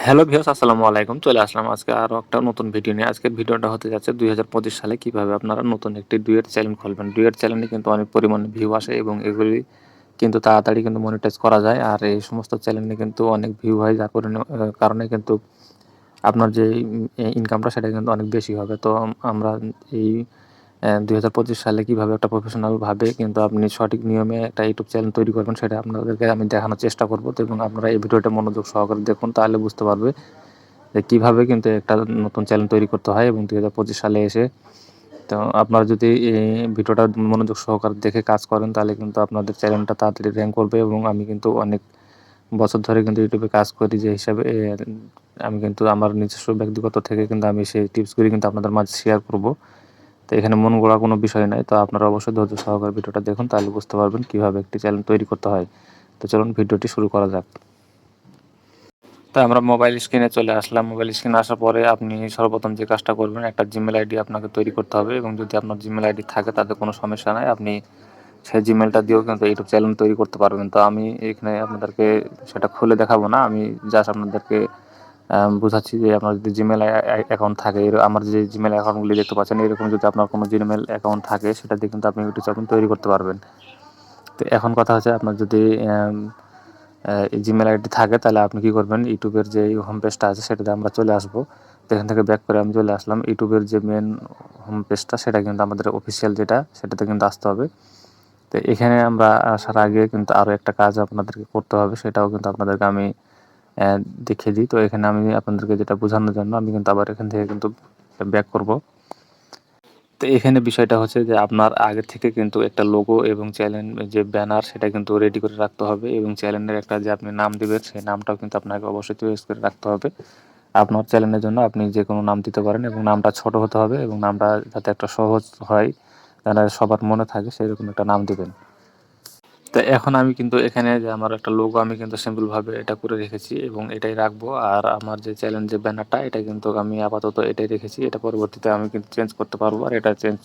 Hello viewers, আসসালামু আলাইকুম। চলে আসলাম আজকে আরো একটা নতুন ভিডিও নিয়ে। আজকের ভিডিওটা হতে যাচ্ছে ২০২৫ সালে কিভাবে আপনারা নতুন একটি ডুয়েট চ্যানেল খুলবেন। ডুয়েট চ্যানেলে কিন্তু অনেক পরিমাণে ভিউ আসে এবং এগুলি কিন্তু তাড়াতাড়ি কিন্তু মনিটাইজ করা যায়। আর এই সমস্ত চ্যানেলে কিন্তু অনেক ভিউ হয়, যার কারণে কিন্তু আপনার যে ইনকামটা সেটা কিন্তু অনেক বেশি হবে। তো আমরা এই ২০২৫ সালে কিভাবে একটা প্রফেশনাল ভাবে কিন্তু আপনি সঠিক নিয়মে একটা ইউটিউব চ্যানেল তৈরি করবেন সেটা আপনাদেরকে আমি দেখানোর চেষ্টা করব। তো এবং আপনারা এই ভিডিওটা মনোযোগ সহকারে দেখুন, তাহলে বুঝতে পারবে যে কীভাবে কিন্তু একটা নতুন চ্যানেল তৈরি করতে হয়। এবং ২০২৫ সালে এসে তো আপনারা যদি এই ভিডিওটা মনোযোগ সহকারে দেখে কাজ করেন, তাহলে কিন্তু আপনাদের চ্যানেলটা তাড়াতাড়ি র্যাঙ্ক করবে। এবং আমি কিন্তু অনেক বছর ধরে কিন্তু ইউটিউবে কাজ করি, যে হিসাবে আমি কিন্তু আমার নিজস্ব ব্যক্তিগত থেকে কিন্তু আমি সেই টিপসগুলি কিন্তু আপনাদের মাঝে শেয়ার করব। তো এখানে মন গড়া কোনো বিষয় নাই। তো আপনারা অবশ্যই ধৈর্য সহকারে ভিডিওটা দেখুন, তাহলে বুঝতে পারবেন কীভাবে একটি চ্যানেল তৈরি করতে হয়। তো চলুন ভিডিওটি শুরু করা যাক। তো আমরা মোবাইল স্ক্রিনে চলে আসলাম। মোবাইল স্ক্রিনে আসার পরে আপনি সর্বপ্রথম যে কাজটা করবেন, একটা জিমেল আইডি আপনাকে তৈরি করতে হবে। এবং যদি আপনার জিমেল আইডি থাকে তাতে কোনো সমস্যা নাই, আপনি সেই জিমেলটা দিয়েও কিন্তু ইউটিউব চ্যানেল তৈরি করতে পারবেন। তো আমি এখানে আপনাদেরকে সেটা খুলে দেখাবো না, আমি জাস্ট আপনাদেরকে বোঝাচ্ছি যে আপনার যদি জিমেল অ্যাকাউন্ট থাকে, আমার যে জিমেল অ্যাকাউন্টগুলি দেখতে পাচ্ছেন, এরকম যদি আপনার কোনো জিমেল অ্যাকাউন্ট থাকে সেটা দিয়ে কিন্তু আপনি ইউটিউব চ্যানেল তৈরি করতে পারবেন। তো এখন কথা হচ্ছে, আপনার যদি জিমেল আইডি থাকে তাহলে আপনি কী করবেন, ইউটিউবের যে হোম পেজটা আছে সেটাতে আমরা চলে আসবো। তো এখান থেকে ব্যাক করে আমি চলে আসলাম। ইউটিউবের যে মেন হোম পেজটা সেটা কিন্তু আমাদের অফিসিয়াল যেটা, সেটাতে কিন্তু আসতে হবে। তো এখানে আমরা আসার আগে কিন্তু আরও একটা কাজ আপনাদেরকে করতে হবে, সেটাও কিন্তু আপনাদেরকে আমি দেখিয়ে দিই। তো এখানে আমি আপনাদেরকে যেটা বোঝানোর জন্য আমি কিন্তু আবার এখান থেকে কিন্তু ব্যাক করব। তো এখানে বিষয়টা হচ্ছে যে আপনার আগে থেকে কিন্তু একটা লোগো এবং চ্যানেল যে ব্যানার সেটা কিন্তু রেডি করে রাখতে হবে। এবং চ্যানেলের একটা যে আপনি নাম দিবেন সেই নামটাও কিন্তু আপনাকে অবশ্যই চয়েস করে রাখতে হবে। আপনার চ্যানেলের জন্য আপনি যে কোনো নাম দিতে পারেন, এবং নামটা ছোট হতে হবে এবং নামটা যাতে একটা সহজ হয়, যেন সবার মনে থাকে সেরকম একটা নাম দিবেন। তো এখন আমি কিন্তু এখানে যে আমার একটা লোগো আমি কিন্তু সিম্পলভাবে এটা করে রেখেছি এবং এটাই রাখবো। আর আমার যে চ্যানেল যে ব্যানারটা এটা কিন্তু আমি আপাতত এটাই রেখেছি। এটা পরবর্তীতে আমি কিন্তু চেঞ্জ করতে পারবো। আর এটা চেঞ্জ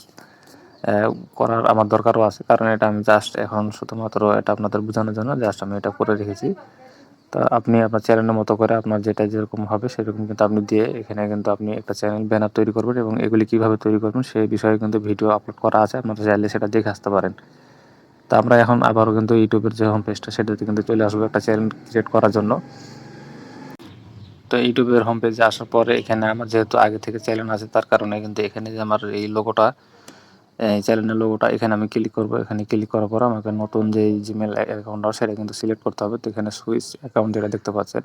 করার আমার দরকারও আছে, কারণ এটা আমি জাস্ট এখন শুধুমাত্র এটা আপনাদের বোঝানোর জন্য জাস্ট আমি এটা করে রেখেছি। তো আপনি আপনার চ্যানেলের মতো করে আপনার যেটা যেরকম হবে সেরকম কিন্তু আপনি দিয়ে এখানে কিন্তু আপনি একটা চ্যানেল ব্যানার তৈরি করবেন। এবং এগুলি কীভাবে তৈরি করবেন সেই বিষয়ে কিন্তু ভিডিও আপলোড করা আছে, আপনারা চাইলে সেটা দেখে আসতে পারেন। তো আমরা এখন আবারও কিন্তু ইউটিউবের যে হোম পেজটা সেটাতে কিন্তু চলে আসবো একটা চ্যানেল ক্রিয়েট করার জন্য। তো ইউটিউবের হোম পেজে আসার পরে এখানে আমার যেহেতু আগে থেকে চ্যানেল আছে, তার কারণে কিন্তু এখানে যে আমার এই লোগোটা, এই চ্যানেলের লোগোটা এখানে আমি ক্লিক করব। এখানে ক্লিক করার পর আমাকে নতুন যে জিমেল অ্যাকাউন্টটা সেটা কিন্তু সিলেক্ট করতে হবে। তো এখানে সুইচ অ্যাকাউন্ট যেটা দেখতে পাচ্ছেন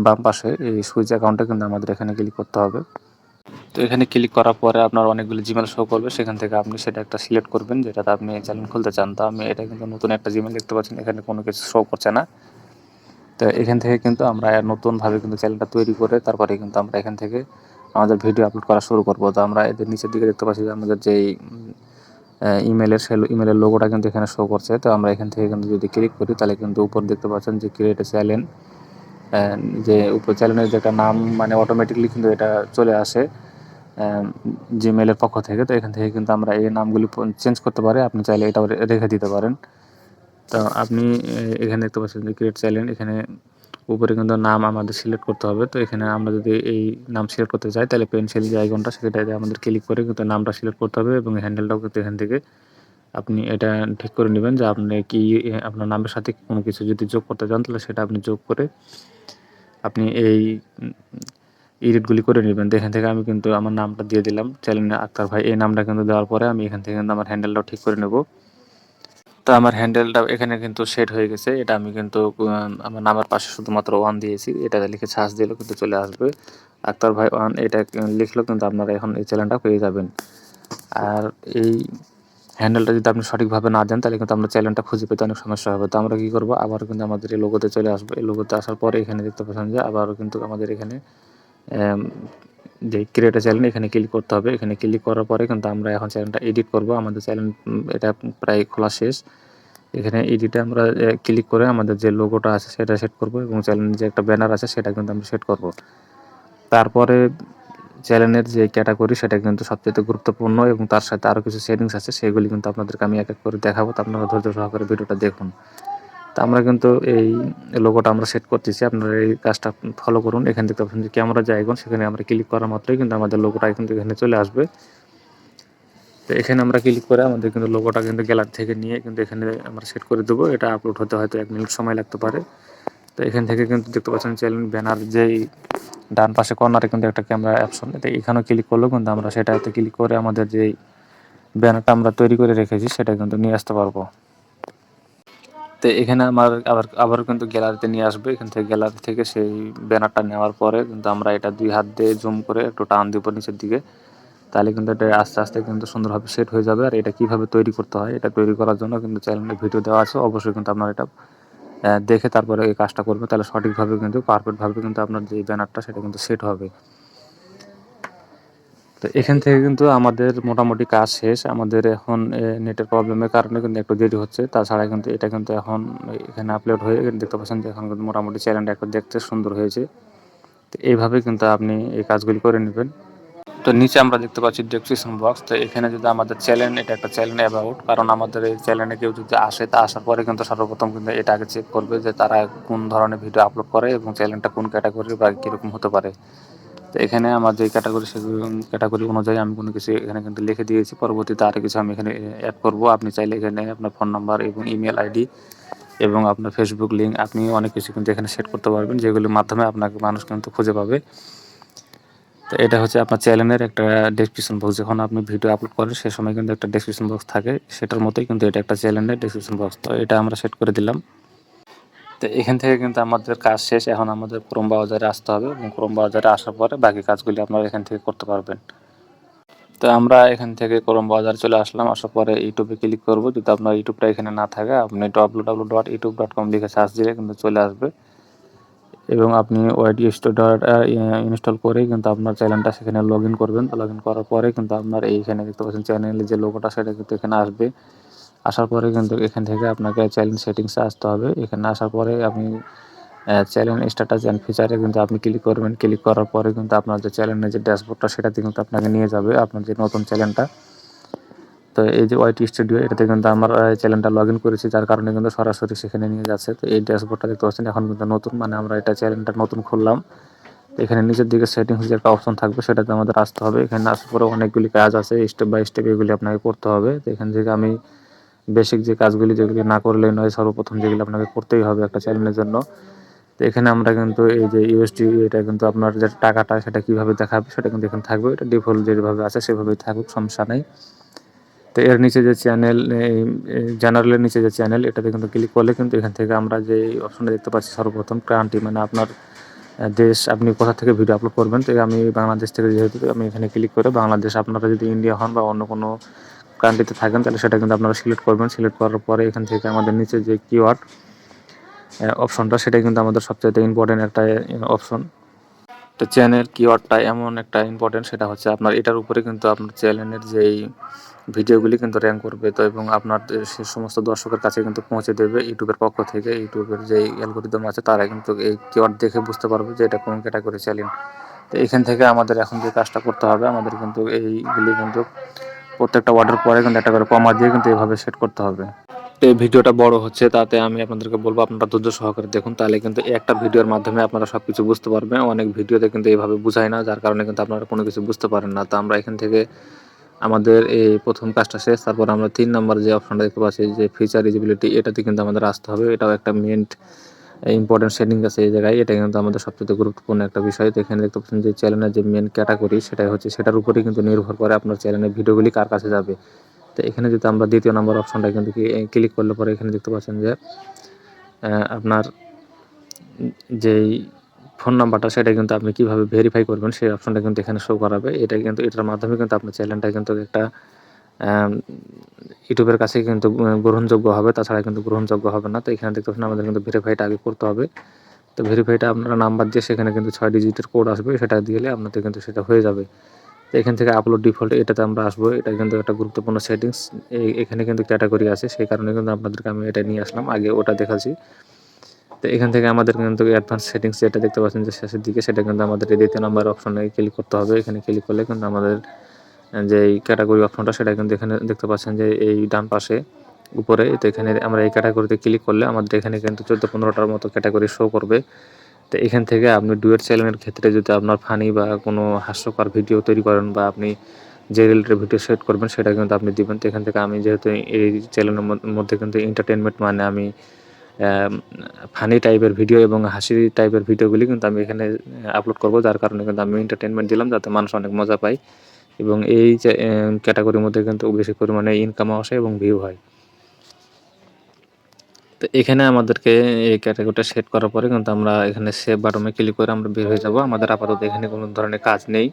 বাম পাশে, এই সুইচ অ্যাকাউন্টটা কিন্তু আমাদের এখানে ক্লিক করতে হবে। তো এখানে ক্লিক করার পরে আপনার অনেকগুলো জিমেল শো করবে, সেখান থেকে আপনি সেটা একটা সিলেক্ট করবেন যেটাতে আপনি চ্যানেল খুলতে চান। তো আমি এটা কিন্তু নতুন একটা জিমেল দেখতে পাচ্ছেন, এখানে কোনো কিছু শো করছে না। তো এখান থেকে কিন্তু আমরা নতুনভাবে কিন্তু চ্যানেলটা তৈরি করে তারপরে কিন্তু আমরা এখান থেকে আমাদের ভিডিও আপলোড করা শুরু করব। তো আমরা এদের নিচের দিকে দেখতে পাচ্ছি যে আমাদের যেই ইমেলের লোগোটা কিন্তু এখানে শো করছে। তো আমরা এখান থেকে কিন্তু যদি ক্লিক করি তাহলে কিন্তু উপর দেখতে পাচ্ছেন যে ক্রিয়েট এ চ্যানেল, যে উপর চ্যানেলের যে একটা নাম মানে অটোমেটিকলি কিন্তু এটা চলে আসে জিমেলের পক্ষ থেকে। তো এখান থেকে কিন্তু আমরা এই নামগুলি চেঞ্জ করতে পারি, আপনি চাইলে এটাও রেখে দিতে পারেন। তো আপনি এখানে দেখতে পাচ্ছেন যে ক্রিয়েট চ্যানেল, এখানে উপরে কিন্তু নাম আমাদের সিলেক্ট করতে হবে। তো এখানে আমরা যদি এই নাম সিলেক্ট করতে চাই তাহলে পেন্সিল যে আইকনটা সেটাতে আমাদের ক্লিক করে কিন্তু নামটা সিলেক্ট করতে হবে। এবং হ্যান্ডেলটাও কিন্তু এখান থেকে আপনি এটা ঠিক করে নেবেন যে আপনি কি আপনার নামের সাথে কোনো কিছু যদি যোগ করতে চান তাহলে সেটা আপনি যোগ করে আপনি এই এডিটগুলি করে নেবেন। তো এখান থেকে আমি কিন্তু আমার নামটা দিয়ে দিলাম, চ্যানেলে আক্তার ভাই। এই নামটা কিন্তু দেওয়ার পরে আমি এখান থেকে কিন্তু আমার হ্যান্ডেলটাও ঠিক করে নেব। তো আমার হ্যান্ডেলটাও এখানে কিন্তু সেট হয়ে গেছে। এটা আমি কিন্তু আমার নামের পাশে শুধুমাত্র 1 দিয়েছি। এটাতে লিখে সার্চ দিলেও কিন্তু চলে আসবে। আক্তার ভাই 1 এটা লিখলেও কিন্তু আপনারা এখন এই চ্যানেলটা পেয়ে যাবেন। আর এই হ্যান্ডেলটা যদি আপনি সঠিকভাবে না দেন তাহলে কিন্তু আপনার চ্যানেলটা খুঁজে পেতে অনেক সমস্যা হবে। তো আমরা কী করব, আবারও কিন্তু আমাদের এই লোগোতে চলে আসবো। এই লোগোতে আসার পরে এখানে দেখতে পাচ্ছেন যে আবারও কিন্তু আমাদের এখানে যে ক্রিয়েট আ চ্যানেল এখানে ক্লিক করতে হবে। এখানে ক্লিক করার পরে কিন্তু আমরা এখন চ্যানেলটা এডিট করব। আমাদের চ্যানেল এটা প্রায় খোলা শেষ। এখানে এডিটে আমরা ক্লিক করে আমাদের যে লোগোটা আছে সেটা সেট করব এবং চ্যানেলের যে একটা ব্যানার আছে সেটা কিন্তু আমরা সেট করব। তারপরে চ্যানেলের যে ক্যাটাগরি সেটা কিন্তু সবচাইতে গুরুত্বপূর্ণ এবং তার সাথে আরও কিছু সেটিংস আছে, সেগুলি কিন্তু আপনাদেরকে আমি এক এক করে দেখাবো। তো আপনারা ধৈর্য সহকারে ভিডিওটা দেখুন। তো আমরা কিন্তু এই লোগোটা আমরা সেট করতেছি, আপনারা এই কাজটা ফলো করুন। এখান থেকে আপনি যে ক্যামেরা যে আইকন সেখানে আমরা ক্লিক করা মাত্রই কিন্তু আমাদের লোগোটা কিন্তু এখানে চলে আসবে। তো এখানে আমরা ক্লিক করে আমাদের কিন্তু লোগোটা কিন্তু গ্যালারি থেকে নিয়ে কিন্তু এখানে আমরা সেট করে দেবো। এটা আপলোড হতে হয়তো 1 মিনিট সময় লাগতে পারে। তো এখান থেকে কিন্তু দেখতে পাচ্ছেন চ্যানেল ব্যানার যেই ডান পাশে কর্নারে কিন্তু একটা ক্যামেরা অপশন, তো এখানেও ক্লিক করলেও কিন্তু আমরা সেটাতে ক্লিক করে আমাদের যেই ব্যানারটা আমরা তৈরি করে রেখেছি সেটা কিন্তু নিয়ে আসতে পারবো। তো এখানে আমার আবার কিন্তু গ্যালারিতে নিয়ে আসবে। এখান থেকে গ্যালারি থেকে সেই ব্যানারটা নেওয়ার পরে কিন্তু আমরা এটা 2 হাত দিয়ে জুম করে একটু টান দিব নিচের দিকে। তাহলে কিন্তু এটা আস্তে, আস্তে কিন্তু সুন্দরভাবে সেট হয়ে যাবে। আর এটা কিভাবে তৈরি করতে হয়, এটা তৈরি করার জন্য কিন্তু চ্যানেলে ভিডিও দেওয়া আছে। অবশ্যই কিন্তু আপনারা এটা দেখে তারপরে এই কাজটা করবেন। তাহলে সঠিকভাবে কিন্তু পারফেক্টভাবে কিন্তু আপনার যে ব্যানারটা সেটা কিন্তু সেট হবে। তো এখান থেকে কিন্তু আমাদের মোটামুটি কাজ শেষ। আমাদের এখন নেটের প্রবলেমের কারণে কিন্তু একটু দেরি হচ্ছে। তাছাড়া কিন্তু এটা কিন্তু এখন এখানে আপলোড হয়ে দেখতে পাচ্ছেন যে এখন কিন্তু মোটামুটি চ্যানেলটা একটু দেখতে সুন্দর হয়েছে। তো এইভাবে কিন্তু আপনি এই কাজগুলি করে নেবেন। তো নিচে আমরা দেখতে পাচ্ছি ডেসক্রিপশন বক্স। তো এখানে যদি আমাদের চ্যানেল, এটা একটা চ্যানেল অ্যাবাউট, কারণ আমাদের এই চ্যানেলে কেউ যদি আসে, তা আসার পরে কিন্তু সর্বপ্রথম কিন্তু এটা আগে চেক করবে যে তারা কোন ধরনের ভিডিও আপলোড করে এবং চ্যানেলটা কোন ক্যাটাগরি বা কীরকম হতে পারে। তো এখানে আমার যে ক্যাটাগরি ক্যাটাগরি অনুযায়ী আমি কোনো কিছু এখানে কিন্তু লিখে দিয়েছি। পরবর্তীতে আরও কিছু আমি এখানে অ্যাড করব। আপনি চাইলে এখানে আপনার ফোন নাম্বার এবং ইমেল আইডি এবং আপনার ফেসবুক লিঙ্ক আপনি অনেক কিছু কিন্তু এখানে সেট করতে পারবেন, যেগুলির মাধ্যমে আপনাকে মানুষ কিন্তু খুঁজে পাবে। তো এটা হচ্ছে আপনার চ্যানেলের একটা ডেসক্রিপশন বক্স। যখন আপনি ভিডিও আপলোড করেন সে সময় কিন্তু একটা ডেসক্রিপশন বক্স থাকে, সেটার মতোই কিন্তু এটা একটা চ্যানেলের ডেসক্রিপশন বক্স। তো এটা আমরা সেট করে দিলাম। তো এখান থেকে কিন্তু আমাদের কাজ শেষ। এখন আমাদের ক্রোম ব্রাউজারে আসতে হবে এবং ক্রোম ব্রাউজারে আসার পরে বাকি কাজগুলি আপনারা এখান থেকে করতে পারবেন। তো আমরা এখান থেকে ক্রোম ব্রাউজারে চলে আসলাম। আসার পরে ইউটিউবে ক্লিক করব। যদি আপনার ইউটিউবটা এখানে না থাকে, আপনি www.youtube.com লিখে সার্চ দিলে কিন্তু চলে আসবে এবং আপনি ওআইটি স্টুডিও ইনস্টল করেই কিন্তু আপনার চ্যানেলটা সেখানে লগ ইন করবেন। তো লগ ইন করার পরে কিন্তু আপনার এইখানে দেখতে পাচ্ছেন চ্যানেলের যে লোগোটা সেটা কিন্তু এখানে আসবে। আসার পরে কিন্তু এখান থেকে আপনাকে চ্যানেল সেটিংসে আসতে হবে। এখানে আসার পরে আপনি চ্যানেল স্ট্যাটাস অ্যান্ড ফিচারে কিন্তু আপনি ক্লিক করবেন। ক্লিক করার পরে কিন্তু আপনার যে চ্যানেলের যে ড্যাশবোর্ডটা সেটাতে কিন্তু আপনাকে নিয়ে যাবে আপনার যে নতুন চ্যানেলটা। তো এই যে ওয়াইটি স্টুডিও, এটাতে কিন্তু আমার চ্যানেলটা লগ ইন করেছি, যার কারণে কিন্তু সরাসরি সেখানে নিয়ে যাচ্ছে। তো এই ড্যাশবোর্ডটা দেখতে পাচ্ছেন এখন কিন্তু নতুন, মানে আমরা এটা চ্যানেলটা নতুন খুললাম। তো এখানে নিচের দিকে সেটিংস যে একটা অপশন থাকবে সেটাতে আমাদের আসতে হবে। এখানে আসার পরে অনেকগুলি কাজ আছে, স্টেপ বাই স্টেপ এগুলি আপনাকে করতে হবে। তো এখান থেকে আমি বেসিক যে কাজগুলি, যেগুলি না করলেই নয়, সর্বপ্রথম যেগুলো আপনাকে করতেই হবে একটা চ্যানেলের জন্য। তো এখানে আমরা কিন্তু এই যে ইউএসডি, এটা কিন্তু আপনার যে টাকাটা সেটা কীভাবে দেখাবে সেটা কিন্তু এখানে থাকবে। এটা ডিফল্ট যেভাবে আছে সেভাবেই থাকুক, সমস্যা নেই। তো এর নিচে যে চ্যানেল, জেনারেলের নিচে যে চ্যানেল, এটাতে কিন্তু ক্লিক করলে কিন্তু এখান থেকে আমরা যে অপশনটা দেখতে পাচ্ছি সর্বপ্রথম কান্ট্রি, মানে আপনার দেশ, আপনি কোথা থেকে ভিডিও আপলোড করবেন। তো আমি বাংলাদেশ থেকে, যেহেতু আমি এখানে ক্লিক করে বাংলাদেশ, আপনারা যদি ইন্ডিয়া হন বা অন্য কোনো কান্ট্রিতে থাকেন তাহলে সেটা কিন্তু আপনারা সিলেক্ট করবেন। সিলেক্ট করার পরে এখান থেকে আমাদের নিচে যে কিওয়ার্ড অপশনটা, সেটাই কিন্তু আমাদের সবচাইতে ইম্পর্টেন্ট একটা অপশন। তো চ্যানেল কিওয়ার্ডটা এমন একটা ইম্পর্টেন্ট, সেটা হচ্ছে আপনার এটার উপরে কিন্তু আপনার চ্যানেলের যেই ভিডিওগুলি কিন্তু র্যাঙ্ক করবে। তো এবং আপনার সে সমস্ত দর্শকের কাছে কিন্তু পৌঁছে দেবে ইউটিউবের পক্ষ থেকে। ইউটিউবের যেই অ্যালগরিদম আছে তারা কিন্তু এই কিওয়ার্ড দেখে বুঝতে পারবে যে এটা কোন ক্যাটাগরি চ্যানেল। তো এখান থেকে আমাদের এখন যে কাজটা করতে হবে, আমাদের কিন্তু এইগুলি কিন্তু প্রত্যেকটা ওয়ার্ডের পরে কিন্তু একটা করে কমা দিয়ে কিন্তু এভাবে সেট করতে হবে। এই ভিডিওটা বড় হচ্ছে, তাতে আমি আপনাদেরকে বলবো আপনারা ধৈর্য সহকারে দেখুন, তাহলে কিন্তু একটা ভিডিওর মাধ্যমে আপনারা সবকিছু বুঝতে পারবেন। অনেক ভিডিওতে কিন্তু এইভাবে বুঝায় না, যার কারণে কিন্তু আপনারা কোনো কিছু বুঝতে পারেন না। তো আমরা এখান থেকে আমাদের এই প্রথম কাজটা শেষ। তারপর আমরা 3 নাম্বার যে অপশনটা দেখতে পাচ্ছি যে ফিচার ইজিবিলিটি, এটাতে কিন্তু আমাদের আসতে হবে। এটাও একটা মেইন ইম্পর্টেন্ট সেটিং আছে এই জায়গায়। এটা কিন্তু আমাদের সবচেয়ে গুরুত্বপূর্ণ একটা বিষয়। তো এখানে দেখতে পাচ্ছেন যে চ্যানেলের যে মেইন ক্যাটাগরি, সেটাই হচ্ছে, সেটার উপরেই কিন্তু নির্ভর করে আপনার চ্যানেলের ভিডিওগুলি কার কাছে যাবে। তো এখানে যদি আমরা দ্বিতীয় নাম্বার অপশনটা কিন্তু ক্লিক করলে পরে এখানে দেখতে পাচ্ছেন যে আপনার যেই ফোন নাম্বারটা সেটা কিন্তু আপনি কীভাবে ভেরিফাই করবেন সেই অপশনটা কিন্তু এখানে শো করাবে। এটা কিন্তু, এটার মাধ্যমে কিন্তু আপনার চ্যানেলটা কিন্তু একটা ইউটিউবের কাছে কিন্তু গ্রহণযোগ্য হবে, তাছাড়া কিন্তু গ্রহণযোগ্য হবে না। তো এখানে দেখতে পাচ্ছেন আমাদের কিন্তু ভেরিফাইটা আগে করতে হবে। তো ভেরিফাইটা আপনারা নাম্বার দিয়ে সেখানে কিন্তু 6 ডিজিটের কোড আসবে, সেটা দিলে আপনাদের কিন্তু সেটা হয়ে যাবে। তো এখান থেকে আপলোড ডিফল্ট, এটাতে আমরা আসবো। এটা কিন্তু একটা গুরুত্বপূর্ণ সেটিংস। এখানে কিন্তু ক্যাটাগরি আছে, সেই কারণে কিন্তু আপনাদেরকে আমি এটা নিয়ে আসলাম, আগে ওটা দেখাচ্ছি। তো এখান থেকে আমাদের কিন্তু অ্যাডভান্স সেটিংস যেটা দেখতে পাচ্ছেন যে শেষের দিকে, সেটা কিন্তু আমাদের এই দ্বিতীয় নাম্বার অপশনে ক্লিক করতে হবে। এখানে ক্লিক করলে কিন্তু আমাদের যে ক্যাটাগরি অপশনটা সেটা কিন্তু এখানে দেখতে পাচ্ছেন যে এই ডান পাশে উপরে। তো এখানে আমরা এই ক্যাটাগরিতে ক্লিক করলে আমাদের এখানে কিন্তু 14-15টার মতো ক্যাটাগরি শো করবে। তো এখান থেকে আপনি ডুয়েট চ্যানেলের ক্ষেত্রে যদি আপনার ফানি বা কোনো হাস্যকর ভিডিও তৈরি করেন বা আপনি যে রিলেটেড ভিডিও সেট করবেন সেটা কিন্তু আপনি দিবেন। তো এখান থেকে আমি যেহেতু এই চ্যানেলের মধ্যে কিন্তু এন্টারটেনমেন্ট মানে আমি ফানি টাইপের ভিডিও এবং হাসি টাইপের ভিডিওগুলি কিন্তু আমি এখানে আপলোড করব, যার কারণে কিন্তু আমি এন্টারটেনমেন্ট দিলাম যাতে মানুষ অনেক মজা পায় এবং এই যে ক্যাটাগরির মধ্যে কিন্তু বেশি পরিমাণে ইনকামও আসে এবং ভিউ হয়। তো এখানে আমাদেরকে এই ক্যাটাগরিটা সেট করার পরে কিন্তু আমরা এখানে সেভ বাটনে ক্লিক করে আমরা বের হয়ে যাব। আমাদের আপাতত এখানে কোনো ধরনের কাজ নেই।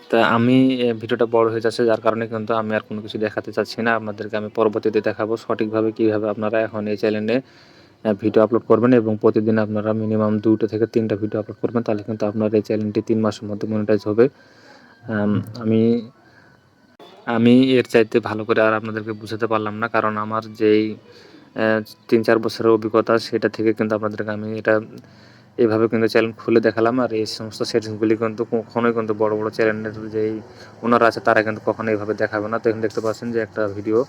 তা আমি ভিডিওটা বড় হয়ে যাচ্ছে, যার কারণে কিন্তু আমি আর কোনো কিছু দেখাতে চাচ্ছি না। আপনাদেরকে আমি পরবর্তীতে দেখাবো সঠিকভাবে কীভাবে আপনারা এখন এই চ্যানেলে ভিডিও আপলোড করবেন এবং প্রতিদিন আপনারা মিনিমাম 2টা থেকে 3টা ভিডিও আপলোড করবেন। তাহলে কিন্তু আপনার এই চ্যানেলটি 3 মাসের মধ্যে মনিটাইজ হবে। আমি আমি এর চাইতে ভালো করে আর আপনাদেরকে বুঝাতে পারলাম না, কারণ আমার যেই 3-4 বছরের অভিজ্ঞতা সেটা থেকে কিন্তু আপনাদেরকে আমি এটা এভাবে কিন্তু চ্যানেল খুলে দেখালাম। আর এই সমস্ত সেটিংসগুলি কিন্তু কখনোই কিন্তু বড় বড় চ্যানেলের যেই ওনারা আছে তারা কিন্তু কখনো এভাবে দেখাবে না। তো এখানে দেখতে পাচ্ছেন যে একটা ভিডিও